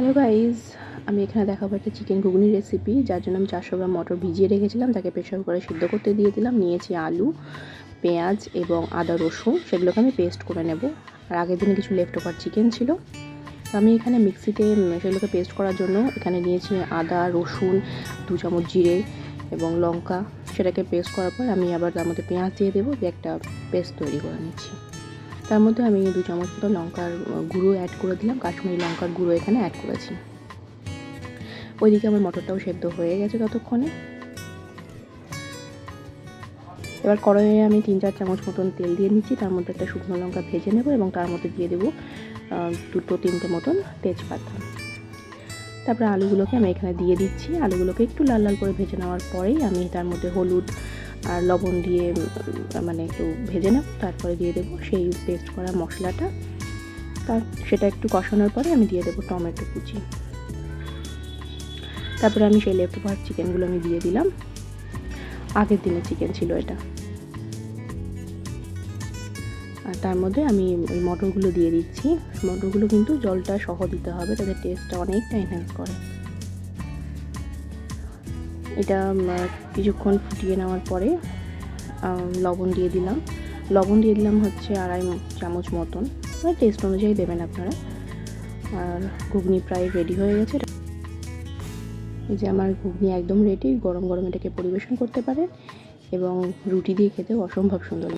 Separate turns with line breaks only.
Hello guys, আমি এখানে দেখাবো একটা চিকেন ঘুগনি রেসিপি, যার জন্য আমি 400 গ্রাম মটর ভিজিয়ে রেখেছিলাম, তাকে প্রেশার কুকারে সিদ্ধ করতে দিয়ে দিলাম। নিয়েছি আলু, পেঁয়াজ এবং আদা রসুন, সেগুলোকে আমি পেস্ট করে নেব। আর আগের দিনে কিছু লেফট ওভার চিকেন ছিল, তো আমি এখানে মিক্সিতে সেগুলোকে পেস্ট করার জন্য এখানে নিয়েছি আদা রসুন, 2 চামচ জিরে এবং লঙ্কা। সেটাকে পেস্ট করার পর আমি আবার তার মধ্যে পেঁয়াজ দিয়ে দেবো, দিয়ে একটা পেস্ট তৈরি করে নিচ্ছি। তার মধ্যে আমি 2 চামচ মতো লঙ্কার গুঁড়ো অ্যাড করে দিলাম, কাশ্মীরি লঙ্কার গুঁড়ো এখানে অ্যাড করেছি। ওইদিকে আমার মটরটাও সেদ্ধ হয়ে গেছে ততক্ষণে। এবার কড়াইয়ে আমি 3-4 চামচ মতন তেল দিয়ে নিচ্ছি, তার মধ্যে একটা শুকনো লঙ্কা ভেজে নেব এবং তার মধ্যে দিয়ে দেবো 2-3টে মতন তেজপাতা। তারপরে আলুগুলোকে আমি এখানে দিয়ে দিচ্ছি। আলুগুলোকে একটু লাল লাল করে ভেজে নেওয়ার পরেই আমি তার মধ্যে হলুদ আর লবণ দিয়ে একটু ভেজে নেব। তারপরে দিয়ে দেবো সেই পেস্ট করা মশলাটা। সেটা একটু কষানোর পরে আমি দিয়ে দেবো টমেটো কুচি। তারপরে আমি সেই লেফট ওভার চিকেনগুলো আমি দিয়ে দিলাম। আগের দিনের চিকেন ছিল এটা। আর তার মধ্যে আমি ওই মটরগুলো দিয়ে দিচ্ছি। মটরগুলো কিন্তু জলটা সহ দিতে হবে, তাদের টেস্টটা অনেকটা এনহ্যান্স করে। এটা কিছুক্ষণ ফুটিয়ে নেওয়ার পরে লবণ দিয়ে দিলাম। লবণ দিয়ে দিলাম হচ্ছে 2.5 চামচ মতন, টেস্ট অনুযায়ী দেবেন আপনারা। আর ঘুগনি প্রায় রেডি হয়ে গেছে। এই যে আমার ঘুগনি একদম রেডি। গরম গরম এটাকে পরিবেশন করতে পারেন এবং রুটি দিয়ে খেতেও অসম্ভব সুন্দর।